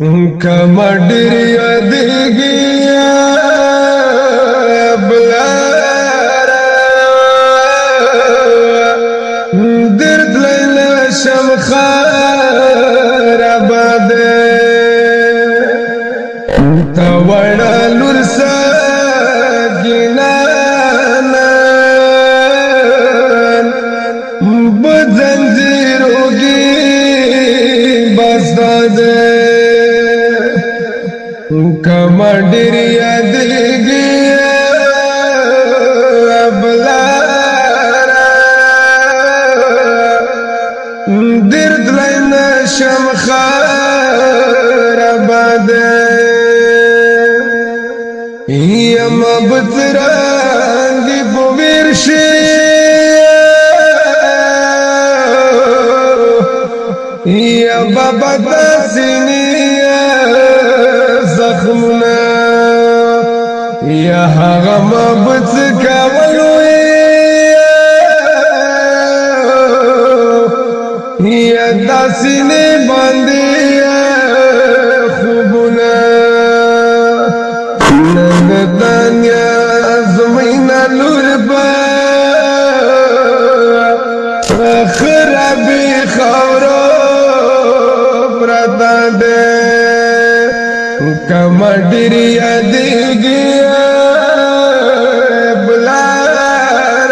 کمډر یادګي بلار درد لیلا شمخار آباد توڑا لرسا گنانان بزنجیرو گی بستاد کمډر یادګي بلار درد لینا شمخار آباد یم بترانگی پویرشی یا بابا تاسینی زخمنا یا هغه مبت کولوی یا داسینی باندی خوبنا نندانیا زمینا لور با خرابی خورو پرتا دے کمډر یادګي بلار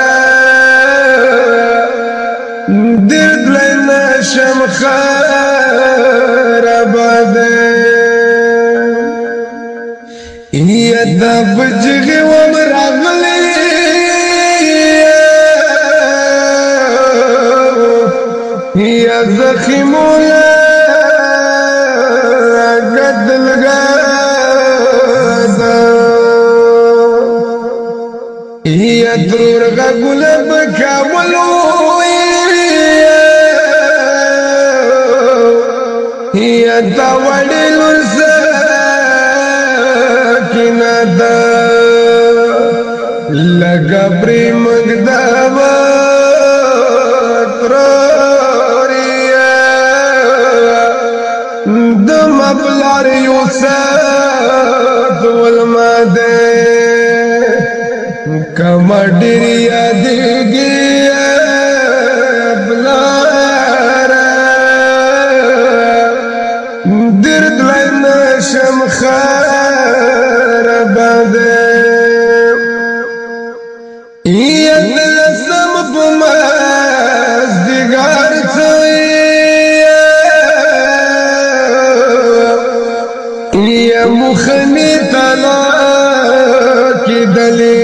درد لینا شمخار آباد یا دا بجغي ومراغلی یا زخیمولا یا درور غل بکاولو یا تا وړل سکینه دا لګا پرې مګداوا تروریا د مبلار یوسف ولماده کمډر یادګي بلار درد لینا شمخار آباد یا دلسم پماز دیگار یا مخنی تلا کی دلی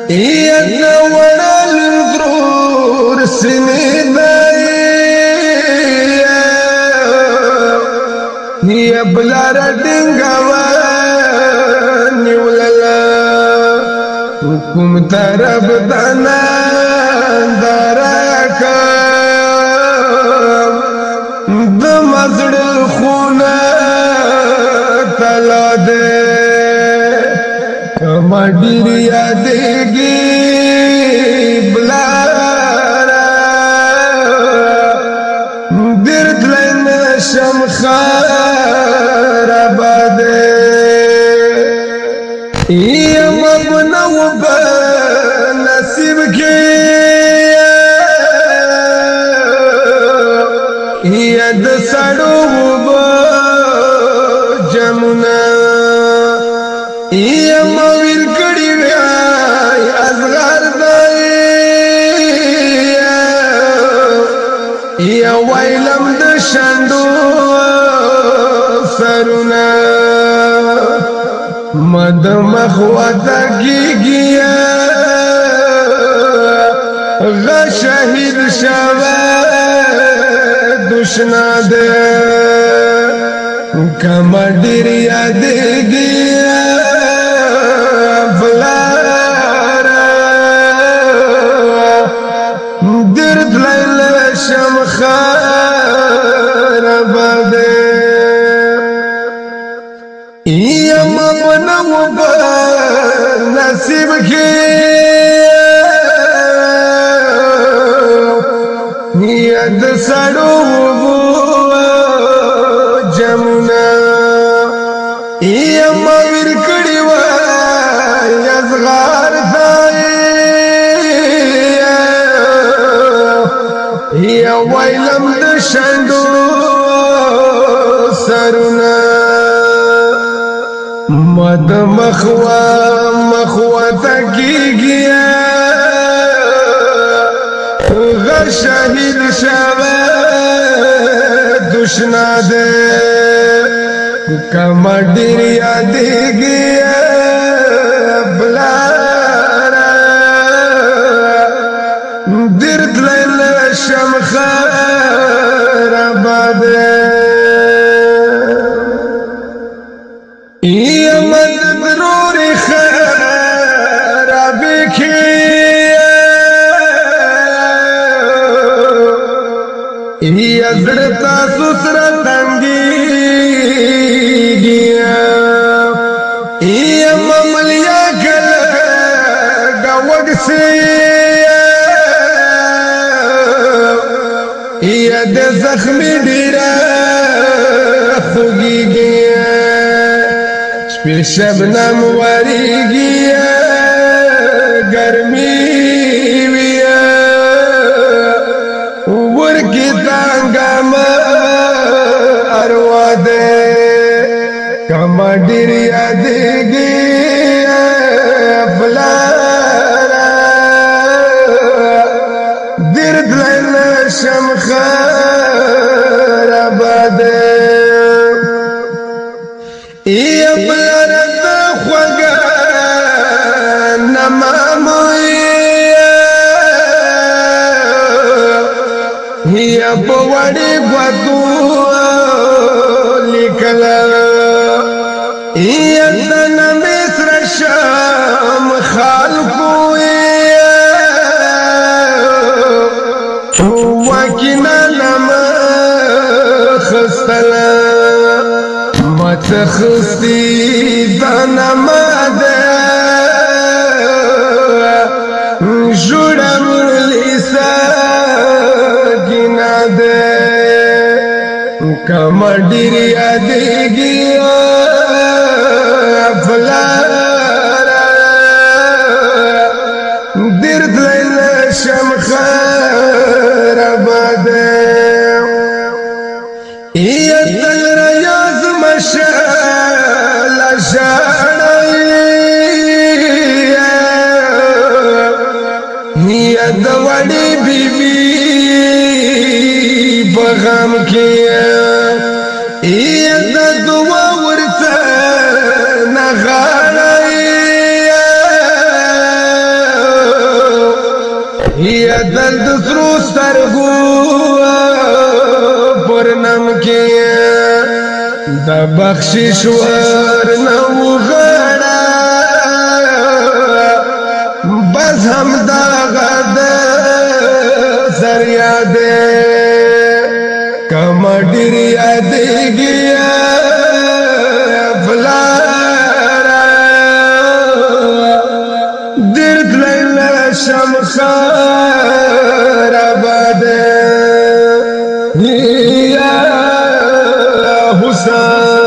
یا نوڑل ضرور سنی دائی یا بلار ڈنگوانی وللا حکم طرف دانا داراکا دمزڑ خونا تلا دے کمډر یادګي بلار درد لینا شمخار آباد یم بنو بنصیب کی یا د سړو جمنا یم ویل کړي وای ازغار دای یا ویلم د شندو سرنا مد مخوتا گیگیا غ شهید شوا دشنا دے کمډر یادګي بلار درد لیلا شمخار آباد یم بنو نصیب کی یا د سړو شمنا یم ور کړي وای ازغار ځای یا ویلم د شندو سرنا مد مخوا تکیږي غر شهید شوه دشنا دے کما ډیر یادېږي بلارا درد لیل شمخار آباد یمن ضرور خرابی کی یا زړتا سسرا تنګي گیا یا مملیا کله گاوګ سي یا د زخمي ډیرا خوږي گیا شپې شبنم واري گیا ګرمي ورکی تانگاما اروا دے کما ډیر یادېږي بلارا درد لیل شمخار آباد یا بلارا دا خوږه نماموي یا پوڑی گواتو لکلا یا دنا مصر شام خالقوی چواکینا نم خستلا متخستی دنا ماده جوڑم لیسا کما ډیر یادېږي بلارا درد لیل شمخار آباد یا تل ریاض مشال شاړی یا د وړې بیبي بغم کیا یا دا دعا ورتا نغاڑی یا دل دسرو سترگو پرنم کیا دا بخشش ورنو غاڑا بس هم دا غدا سر یادے کما ډیر یادېږي بلارا درد لیل شمخار آباد یا حسین